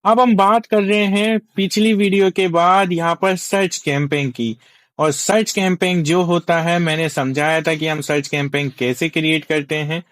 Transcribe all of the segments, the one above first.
अब हम बात कर रहे हैं पिछली वीडियो के बाद यहाँ पर सर्च कैंपेन की। और सर्च कैंपेन जो होता है, मैंने समझाया था कि हम सर्च कैंपेन कैसे क्रिएट करते हैं।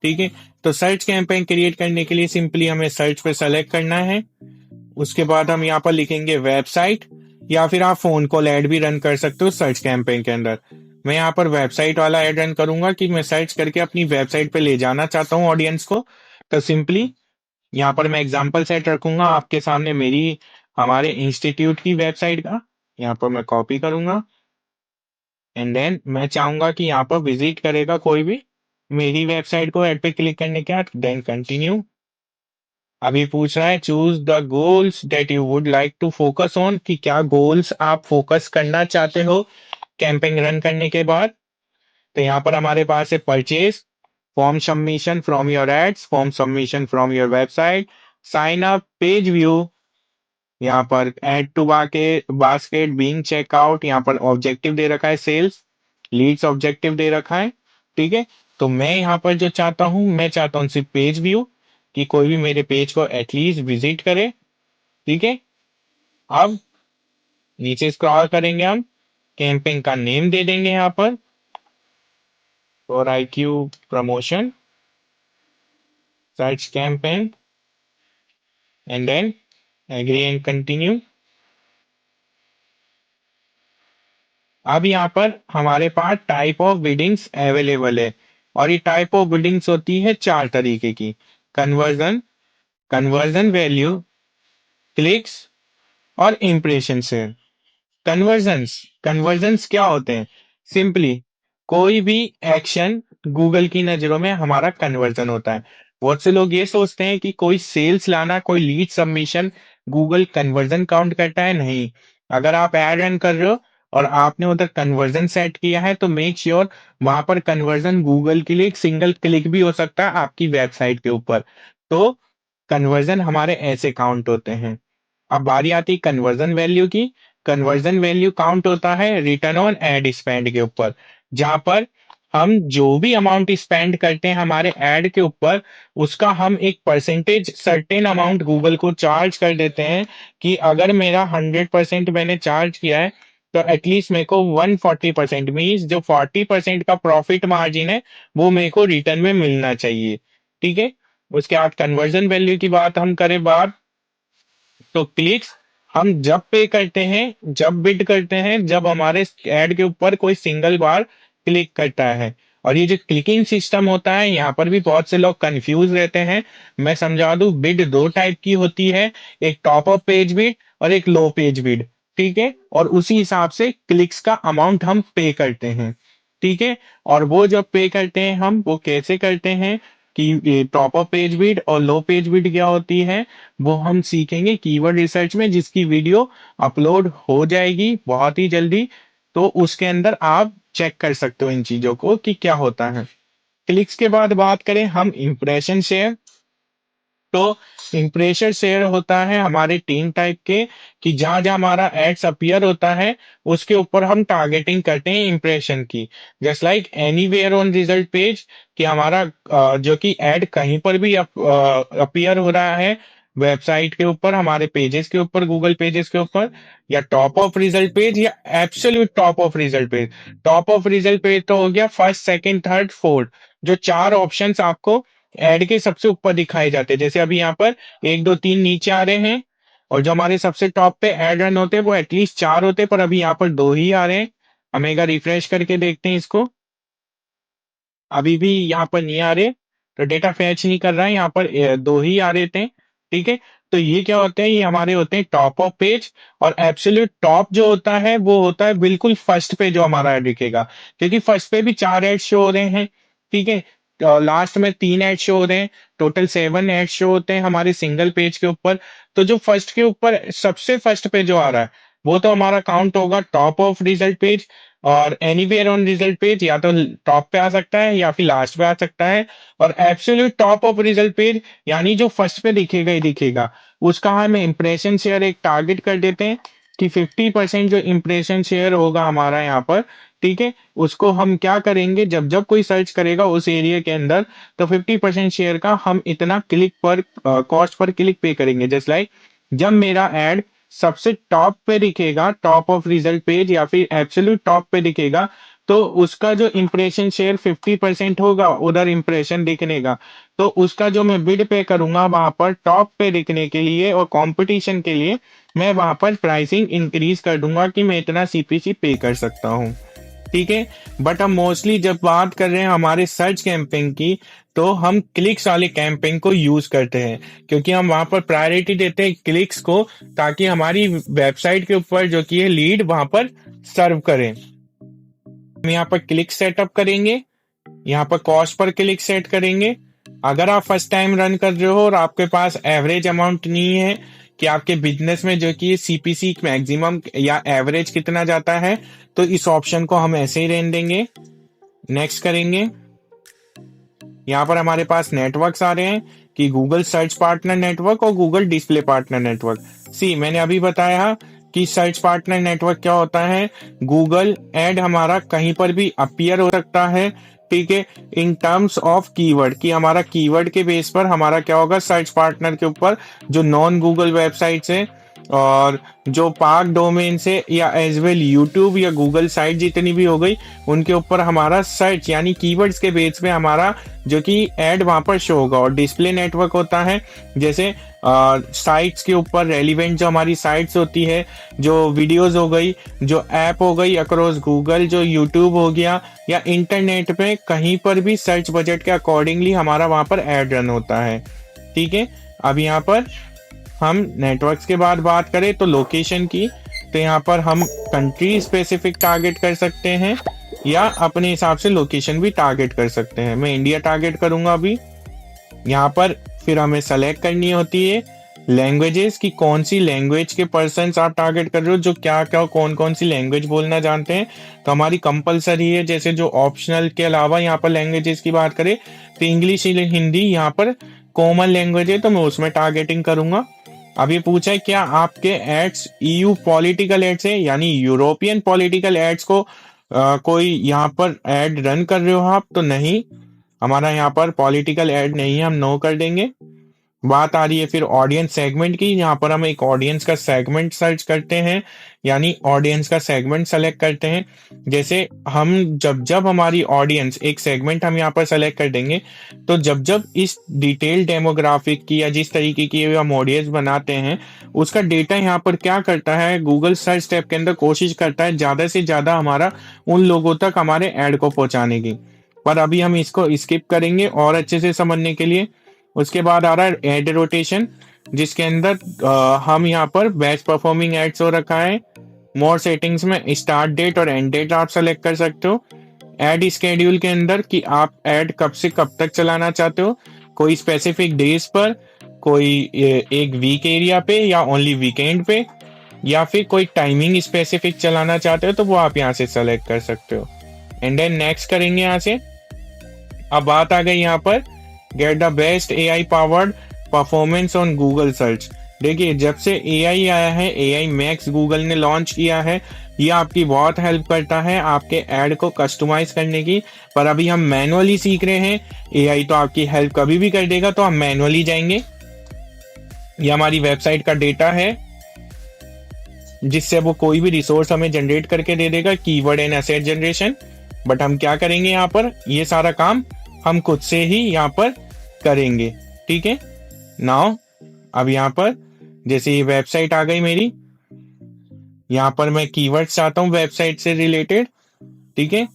ठीक है, तो सर्च कैंपेन क्रिएट करने के लिए सिंपली हमें सर्च पे सेलेक्ट करना है। उसके बाद हम यहाँ पर लिखेंगे वेबसाइट, या फिर आप फोन कॉल ऐड भी रन कर सकते हो सर्च कैंपेन के अंदर। मैं यहाँ पर वेबसाइट वाला ऐड रन करूंगा कि मैं सर्च करके अपनी वेबसाइट पे ले जाना चाहता हूँ ऑडियंस को। तो सिंपली यहाँ पर मैं एग्जाम्पल सेट रखूंगा आपके सामने, मेरी हमारे इंस्टीट्यूट की वेबसाइट का। यहाँ पर मैं कॉपी करूंगा एंड देन मैं चाहूंगा कि यहाँ पर विजिट करेगा कोई भी मेरी वेबसाइट को ऐड पे क्लिक करने के बाद, देन कंटिन्यू। अभी पूछ रहा है choose the goals that you would like to focus on, कि क्या गोल्स आप फोकस करना चाहते हो कैंपेन रन करने के बाद। तो यहाँ पर हमारे पास है purchase, form submission from your ads, form submission from your website, sign up, page view, यहाँ पर add to basket, being checkout, यहाँ पर ऑब्जेक्टिव दे रखा है सेल्स, लीड्स ऑब्जेक्टिव दे रखा है। ठीक है, तो मैं यहाँ पर जो चाहता हूँ, मैं चाहता हूँ सिर्फ पेज व्यू, कि कोई भी मेरे पेज को एटलीस्ट विजिट करे। ठीक है, अब नीचे स्क्रॉल करेंगे, हम कैंपेन का नेम दे देंगे यहाँ पर, for IQ promotion search campaign, and then agree and continue. अब यहाँ पर हमारे पास टाइप ऑफ बिडिंग्स अवेलेबल है, और ये टाइप ऑफ बिडिंग्स होती है चार तरीके की: कन्वर्जन, कन्वर्जन वैल्यू, क्लिक्स और इम्प्रेशन से। कन्वर्जन्स, कन्वर्जन्स क्या होते हैं? सिंपली कोई भी एक्शन गूगल की नजरों में हमारा कन्वर्जन होता है। बहुत से लोग ये सोचते हैं कि कोई सेल्स लाना, कोई lead submission Google conversion count करता है। नहीं, अगर आप एड रन कर रहे हो और आपने उधर कन्वर्जन सेट किया है तो मेक श्योर वहां पर कन्वर्जन गूगल के लिए एक सिंगल क्लिक भी हो सकता है आपकी वेबसाइट के ऊपर। तो कन्वर्जन हमारे ऐसे काउंट होते हैं। अब बारी आती कन्वर्जन वैल्यू की। कन्वर्जन वैल्यू काउंट होता है रिटर्न ऑन एड स्पेंड के ऊपर, जहां पर हम जो भी अमाउंट स्पेंड करते हैं हमारे एड के ऊपर, उसका हम एक परसेंटेज सर्टेन अमाउंट गूगल को चार्ज कर देते हैं। कि अगर मेरा 100% मैंने चार्ज किया है, तो एटलीस्ट मेरे को 140% मीन्स जो 40% का प्रॉफिट मार्जिन है वो मेरे को रिटर्न में मिलना चाहिए। ठीक है, उसके बाद कन्वर्जन वैल्यू की बात हम करें बात, तो क्लिक्स हम जब पे करते हैं, जब बिड करते हैं, जब हमारे ऐड के ऊपर कोई सिंगल बार क्लिक करता है। और ये जो क्लिकिंग सिस्टम होता है, यहाँ पर भी बहुत से लोग कंफ्यूज रहते हैं। मैं समझा दूं, बिड दो टाइप की होती है, एक टॉप अप पेज बिड और एक लो पेज बिड। ठीक है, और उसी हिसाब से क्लिक्स का अमाउंट हम पे करते हैं। ठीक है, और वो जब पे करते हैं हम, वो कैसे करते हैं कि टॉप अप पेज बिड और लो पेज बिड क्या होती है, वो हम सीखेंगे कीवर्ड रिसर्च में, जिसकी वीडियो अपलोड हो जाएगी बहुत ही जल्दी। तो उसके अंदर आप चेक कर सकते हो इन चीजों को कि क्या होता है। क्लिक्स के बाद बात करें हम इंप्रेशन शेयर, तो इम्प्रेशर शेयर होता है हमारे तीन टाइप के, कि जहां जहां हमारा एड्स अपीयर होता है उसके ऊपर हम टारगेटिंग करते हैं इम्प्रेशन की। Just like anywhere on result page, कि हमारा जो कि एड कहीं पर भी अपीयर हो रहा है वेबसाइट के ऊपर, हमारे पेजेस के ऊपर, गूगल पेजेस के ऊपर, या टॉप ऑफ रिजल्ट पेज या absolute top of result page. Top of result page तो हो गया फर्स्ट, सेकंड, थर्ड, फोर्थ, जो चार ऑप्शंस आपको ऐड के सबसे ऊपर दिखाए जाते हैं। जैसे अभी यहाँ पर एक दो तीन नीचे आ रहे हैं, और जो हमारे सबसे टॉप पे ऐड रन होते हैं वो एटलीस्ट चार होते हैं, पर अभी यहाँ पर दो ही आ रहे हैं। हम एक बार रिफ्रेश करके देखते हैं इसको, अभी भी यहाँ पर नहीं आ रहे, तो डेटा फैच नहीं कर रहा है, यहाँ पर दो ही आ रहे थे। ठीक है, तो ये क्या होते हैं, ये हमारे होते हैं टॉप ऑफ पेज। और एब्सोल्यूट टॉप जो होता है वो होता है बिल्कुल फर्स्ट पे जो हमारा ऐड दिखेगा, क्योंकि फर्स्ट पे भी चार एड शो हो रहे हैं। ठीक है, लास्ट में तीन एड शो हो रहे हैं, टोटल 7 एड शो होते हैं हमारे सिंगल पेज के ऊपर। तो जो फर्स्ट के ऊपर सबसे फर्स्ट पे जो आ रहा है वो तो हमारा काउंट होगा टॉप ऑफ रिजल्ट पेज। और एनीवेयर ऑन रिजल्ट पेज या तो टॉप पे आ सकता है या फिर लास्ट पे आ सकता है। और absolute top of result page यानी जो फर्स्ट पे दिखेगा ही दिखेगा, उसका हम इम्प्रेशन शेयर एक टारगेट कर देते हैं कि 50% जो इम्प्रेशन शेयर होगा हमारा यहाँ पर, ठीक है, उसको हम क्या करेंगे, जब जब कोई सर्च करेगा उस एरिया के अंदर, तो 50% शेयर का हम इतना क्लिक पर कॉस्ट पर क्लिक पे करेंगे। जस्ट लाइक जब मेरा एड सबसे टॉप पे दिखेगा, टॉप ऑफ रिजल्ट पेज या फिर एब्सोल्यूट टॉप पे दिखेगा, तो उसका जो इम्प्रेशन शेयर 50% होगा उधर इम्प्रेशन दिखने का, तो उसका जो मैं बिड पे करूंगा वहां पर टॉप पे दिखने के लिए और कंपटीशन के लिए, मैं वहां पर प्राइसिंग इंक्रीज कर दूंगा कि मैं इतना सीपीसी पे कर सकता हूँ। ठीक है। बट हम मोस्टली जब बात कर रहे हैं हमारे सर्च कैंपेन की, तो हम क्लिक्स वाले कैंपेन को यूज करते हैं, क्योंकि हम वहां पर प्रायोरिटी देते हैं क्लिक्स को, ताकि हमारी वेबसाइट के ऊपर जो कि है लीड वहां पर सर्व करें। हम यहाँ पर क्लिक सेटअप करेंगे, यहाँ पर कॉस्ट पर क्लिक सेट करेंगे। अगर आप फर्स्ट टाइम रन कर रहे हो और आपके पास एवरेज अमाउंट नहीं है कि आपके बिजनेस में जो कि सीपीसी मैक्सिमम या एवरेज कितना जाता है, तो इस ऑप्शन को हम ऐसे ही रहने देंगे। नेक्स्ट करेंगे। यहाँ पर हमारे पास नेटवर्क्स आ रहे हैं कि गूगल सर्च पार्टनर नेटवर्क और गूगल डिस्प्ले पार्टनर नेटवर्क। सी मैंने अभी बताया कि सर्च पार्टनर नेटवर्क क्या होता है। गूगल एड हमारा कहीं पर भी अपीयर हो सकता है, ठीक है, इन टर्म्स ऑफ कीवर्ड, कि हमारा कीवर्ड के बेस पर हमारा क्या होगा, सर्च पार्टनर के ऊपर जो नॉन गूगल वेबसाइट्स है और जो पार्क डोमेन से या एज वेल यूट्यूब या गूगल साइट जितनी भी हो गई, उनके ऊपर हमारा सर्च यानी कीवर्ड्स के बेस पे हमारा जो कि ऐड वहां पर शो होगा। और डिस्प्ले नेटवर्क होता है जैसे साइट्स के ऊपर रेलिवेंट जो हमारी साइट्स होती है, जो वीडियोस हो गई, जो ऐप हो गई अक्रॉस गूगल, जो यूट्यूब हो गया, या इंटरनेट पे कहीं पर भी सर्च बजट के अकॉर्डिंगली हमारा वहां पर ऐड रन होता है। ठीक है। अब यहाँ पर हम नेटवर्क्स के बाद बात करें तो लोकेशन की, तो यहाँ पर हम कंट्री स्पेसिफिक टारगेट कर सकते हैं या अपने हिसाब से लोकेशन भी टारगेट कर सकते हैं। मैं इंडिया टारगेट करूंगा अभी। यहाँ पर फिर हमें सेलेक्ट करनी होती है लैंग्वेजेस की, कौन सी लैंग्वेज के पर्सन आप टारगेट कर रहे हो, जो क्या क्या कौन कौन सी लैंग्वेज बोलना जानते हैं। तो हमारी कंपलसरी है, जैसे जो ऑप्शनल के अलावा यहाँ पर लैंग्वेजेस की बात करें तो इंग्लिश हिंदी यहाँ पर कॉमन लैंग्वेज है, तो मैं उसमें टारगेटिंग करूंगा। अब ये पूछा है क्या आपके एड्स ईयू पॉलिटिकल एड्स है, यानी यूरोपियन पॉलिटिकल एड्स को कोई यहाँ पर एड रन कर रहे हो आप, तो नहीं, हमारा यहाँ पर पॉलिटिकल एड नहीं है, हम नो कर देंगे। बात आ रही है फिर ऑडियंस सेगमेंट की। यहाँ पर हम एक ऑडियंस का सेगमेंट सर्च करते हैं, यानी ऑडियंस का सेगमेंट सेलेक्ट करते हैं। जैसे हम जब जब हमारी ऑडियंस एक सेगमेंट हम यहाँ पर सेलेक्ट कर देंगे, तो जब जब इस डिटेल डेमोग्राफिक की या जिस तरीके की हम ऑडियंस बनाते हैं, उसका डेटा यहाँ पर क्या करता है, गूगल सर्च टैब के अंदर कोशिश करता है ज्यादा से ज्यादा हमारा उन लोगों तक हमारे ऐड को पहुंचाने की। पर अभी हम इसको स्किप करेंगे और अच्छे से समझने के लिए। उसके बाद आ रहा है एड रोटेशन, जिसके अंदर हम यहाँ पर बेस्ट परफॉर्मिंग एड्स हो रखा है। मोर सेटिंग्स में स्टार्ट डेट और एंड डेट आप सेलेक्ट कर सकते हो। एड स्केड्यूल के अंदर कि आप एड कब से कब तक चलाना चाहते हो, कोई स्पेसिफिक डेज पर, कोई एक वीक एरिया पे या ओनली वीकेंड पे, या फिर कोई टाइमिंग स्पेसिफिक चलाना चाहते हो, तो वो आप यहाँ से सेलेक्ट कर सकते हो। एंड देन नेक्स्ट करेंगे यहाँ से। अब बात आ गई यहाँ पर get the best AI powered performance on Google search. देखिए जब से एआई आया है, एआई मैक्स गूगल ने लॉन्च किया है, ये आपकी बहुत हेल्प करता है आपके ऐड को कस्टमाइज करने की। पर अभी हम मैनुअली सीख रहे हैं, एआई तो आपकी हेल्प कभी भी कर देगा, तो हम मैनुअली जाएंगे। ये हमारी वेबसाइट का डेटा है, जिससे वो कोई भी रिसोर्स हमें जनरेट करके दे देगा, keyword and asset generation. But हम क्या करेंगे यहाँ पर, ये सारा काम हम खुद से ही यहाँ पर करेंगे। ठीक है। नाउ अब यहाँ पर जैसे ये वेबसाइट आ गई मेरी, यहाँ पर मैं कीवर्ड चाहता हूँ वेबसाइट से रिलेटेड, ठीक है,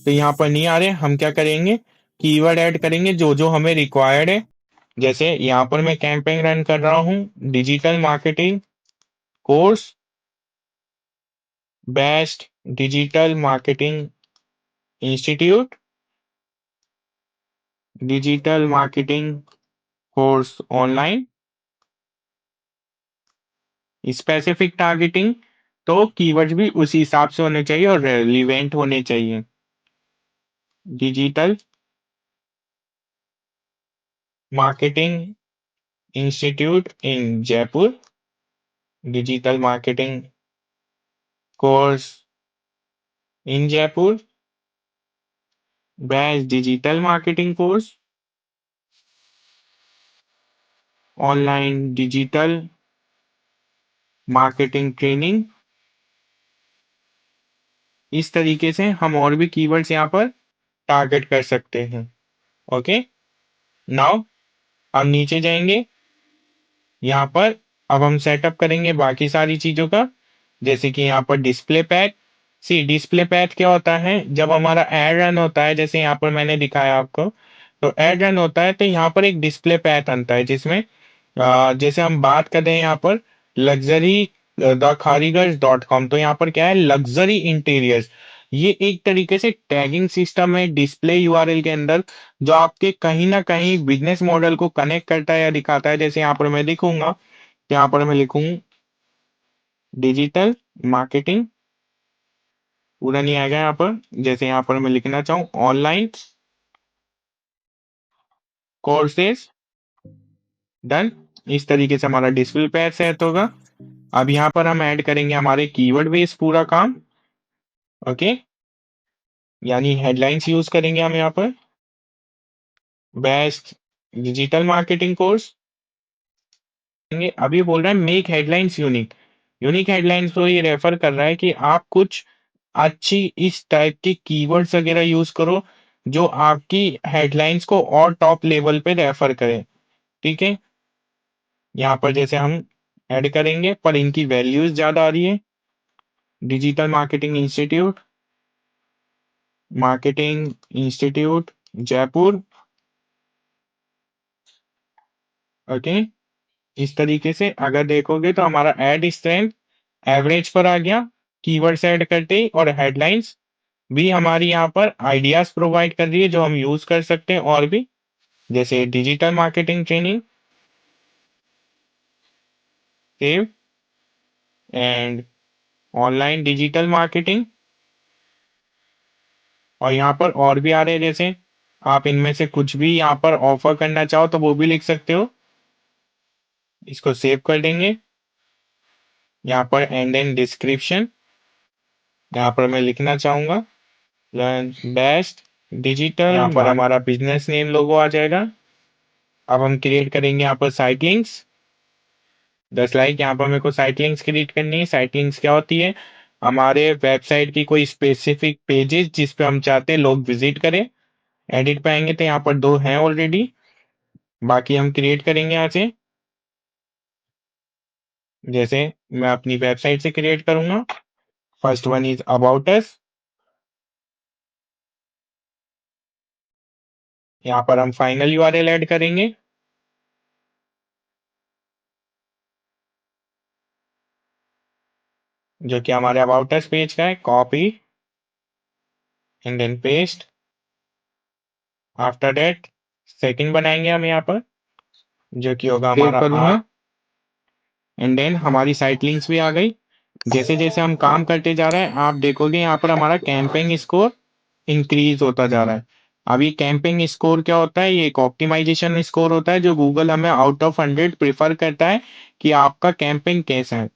तो यहाँ पर नहीं आ रहे, हम क्या करेंगे, कीवर्ड ऐड करेंगे जो जो हमें रिक्वायर्ड है। जैसे यहाँ पर मैं कैंपेन रन कर रहा हूँ, digital marketing course, best digital marketing institute, digital marketing course online, specific targeting, तो कीवर्ड्स भी उसी हिसाब से होने चाहिए और रेलिवेंट होने चाहिए। Digital marketing institute in Jaipur, digital marketing course in Jaipur, best digital marketing course, online digital marketing training. इस तरीके से हम और भी कीवर्ड्स यहाँ पर टारगेट कर सकते हैं। ओके, नाउ हम नीचे जाएंगे। यहाँ पर अब हम सेटअप करेंगे बाकी सारी चीजों का, जैसे कि यहाँ पर डिस्प्ले पैथ। सी डिस्प्ले पैथ क्या होता है, जब हमारा एड रन होता है, जैसे यहाँ पर मैंने दिखाया आपको, तो एड रन होता है तो यहाँ पर एक डिस्प्ले पैथ आता है, जिसमें जैसे हम बात कर रहे हैं यहाँ पर लग्जरी द खारीगर्स डॉट कॉम, तो यहाँ पर क्या है, लग्जरी इंटीरियर्स। ये एक तरीके से टैगिंग सिस्टम है डिस्प्ले यूआरएल के अंदर, जो आपके कहीं ना कहीं बिजनेस मॉडल को कनेक्ट करता है या दिखाता है। जैसे यहाँ पर मैं लिखूंगा, यहाँ पर मैं लिखूं डिजिटल मार्केटिंग, पूरा नहीं आएगा यहाँ पर। जैसे यहाँ पर मैं लिखना चाहूँ ऑनलाइन कोर्सेज डन। इस तरीके से हमारा डिस्प्ले पे सेट होगा। अब यहाँ पर हम ऐड करेंगे हमारे कीवर्ड बेस पूरा काम। ओके, यानी हेडलाइंस यूज करेंगे हम यहाँ पर, बेस्ट डिजिटल मार्केटिंग कोर्स। अभी बोल रहा है make headlines unique. Unique headlines तो ये रेफर कर रहा है कि आप कुछ अच्छी इस टाइप के कीवर्ड्स वगैरह यूज करो, जो आपकी हेडलाइंस को और टॉप लेवल पे रेफर करें। ठीक है, यहाँ पर जैसे हम ऐड करेंगे पर इनकी वैल्यूज ज्यादा आ रही है। Digital marketing institute Jaipur. Okay, इस तरीके से अगर देखोगे तो हमारा एड स्ट्रेंथ एवरेज पर आ गया कीवर्ड्स ऐड करते ही, और हेडलाइंस भी हमारी यहाँ पर आइडियाज प्रोवाइड कर रही है जो हम यूज कर सकते हैं और भी, जैसे digital marketing training, save and online digital marketing. और यहाँ पर और भी आ रहे हैं, जैसे आप इनमें से कुछ भी यहाँ पर ऑफर करना चाहो तो वो भी लिख सकते हो। इसको सेव कर देंगे। यहाँ पर एंड एंड डिस्क्रिप्शन, यहाँ पर मैं लिखना चाहूंगा बेस्ट डिजिटल, यहाँ पर हमारा बिजनेस नेम लोगो आ जाएगा। अब हम क्रिएट करेंगे यहाँ पर साइट लिंक्स 10 लाइक। यहाँ पर मेरे को साइट लिंक्स क्रिएट करनी है। साइट लिंक्स क्या होती है, हमारे वेबसाइट की कोई स्पेसिफिक पेजेस जिस पे हम चाहते हैं लोग विजिट करें। एडिट पे आएंगे तो यहाँ पर 2 हैं ऑलरेडी, बाकी हम क्रिएट करेंगे यहाँ से। जैसे मैं अपनी वेबसाइट से क्रिएट करूंगा। First one is about us. यहाँ पर हम फाइनल यूआरएल ऐड करेंगे, जो कि हमारे अबाउट अस पेज का है। Copy and then paste. After that second बनाएंगे हम यहाँ पर, जो कि होगा हमारा एंड देन हमारी साइट लिंक्स भी आ गई। जैसे जैसे हम काम करते जा रहे हैं, आप देखोगे यहाँ पर हमारा कैंपेन स्कोर इंक्रीज होता जा रहा है। अब ये कैंपेन स्कोर क्या होता है, ये एक ऑप्टिमाइजेशन स्कोर होता है जो गूगल हमें आउट ऑफ 100 प्रिफर करता है कि आपका कैंपेन कैसा है।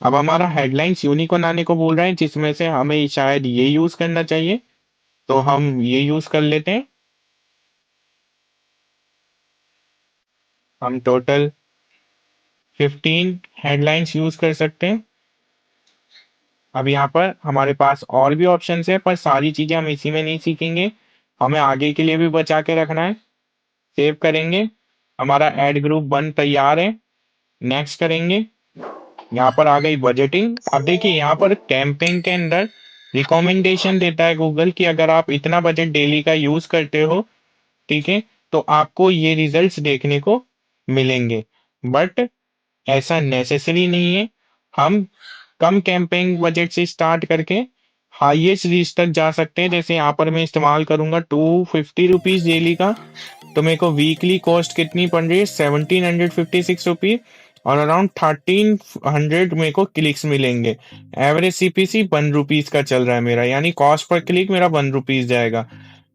अब हमारा हेडलाइंस यूनिक बनाने को बोल रहे हैं, जिसमें से हमें शायद ये यूज करना चाहिए, तो हम ये यूज कर लेते हैं। हम टोटल 15 हेडलाइंस यूज कर सकते हैं। अब यहाँ पर हमारे पास और भी ऑप्शंस है, पर सारी चीजें हम इसी में नहीं सीखेंगे, हमें आगे के लिए भी बचा के रखना है। सेव करेंगे। हमारा एड ग्रुप 1 तैयार है। नेक्स्ट करेंगे। यहाँ पर आ गई बजटिंग। अब देखिए यहाँ पर कैंपेन के अंदर रिकमेंडेशन देता है गूगल कि अगर आप इतना बजट डेली का यूज करते हो, ठीक है, तो आपको ये रिजल्ट्स देखने को मिलेंगे। बट ऐसा नेसेसरी नहीं है। हम कम कैंपेन बजट से स्टार्ट करके हाईएस्ट रीच तक जा सकते हैं। जैसे यहाँ पर मैं इस्तेमाल करूंगा ₹250 डेली का, तो मेरे को वीकली कॉस्ट कितनी पड़ रही है, ₹1756, और अराउंड 1300 मेरे को क्लिक्स मिलेंगे। एवरेज सीपीसी ₹1 का चल रहा है मेरा, यानी कॉस्ट पर क्लिक मेरा ₹1 जाएगा।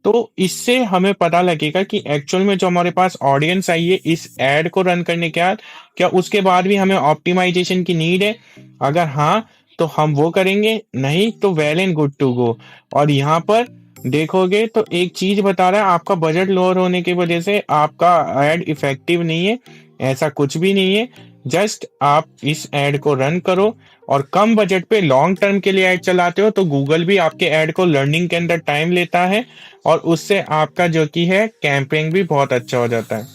तो इससे हमें पता लगेगा कि एक्चुअल में जो हमारे पास ऑडियंस आई है इस एड को रन करने के बाद, क्या उसके बाद भी हमें ऑप्टिमाइजेशन की नीड है। अगर हाँ तो हम वो करेंगे, नहीं तो well and good to go. और यहाँ पर देखोगे तो एक चीज बता रहा है, आपका बजट लोअर होने की वजह से आपका एड इफेक्टिव नहीं है। ऐसा कुछ भी नहीं है। जस्ट आप इस एड को रन करो, और कम बजट पे लॉन्ग टर्म के लिए ऐड चलाते हो तो गूगल भी आपके ऐड को लर्निंग के अंदर टाइम लेता है, और उससे आपका जो कि है कैंपेन भी बहुत अच्छा हो जाता है।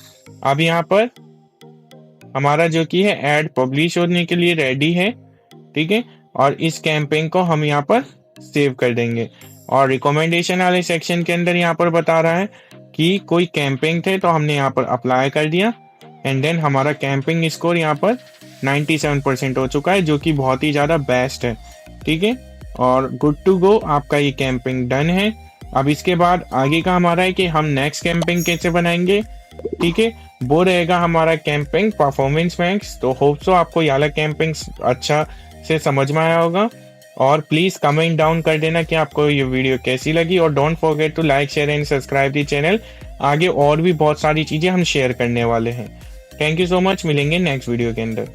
अब यहाँ पर हमारा जो कि है ऐड पब्लिश होने के लिए रेडी है, ठीक है। और इस कैंपेन को हम यहाँ पर सेव कर देंगे, और रिकमेंडेशन वाले सेक्शन के अंदर यहाँ पर बता रहा है कि कोई कैंपेन थे तो हमने यहाँ पर अप्लाई कर दिया, एंड देन हमारा कैंपेन स्कोर यहाँ पर 97% हो चुका है, जो कि बहुत ही ज़्यादा बेस्ट है, ठीक है। और गुड टू गो, आपका ये कैंपेन डन है। अब इसके बाद आगे का हमारा है कि हम नेक्स्ट कैंपेन कैसे बनाएंगे, ठीक है। वो रहेगा हमारा कैंपेन परफॉर्मेंस मैक्स। तो होप सो आपको ये वाला कैंपेन अच्छा से समझ में आया होगा, और प्लीज कमेंट डाउन कर देना कि आपको ये वीडियो कैसी लगी, और don't forget to like share and subscribe the channel. आगे और भी बहुत सारी चीजें हम शेयर करने वाले हैं। थैंक यू सो मच, मिलेंगे नेक्स्ट वीडियो के अंदर।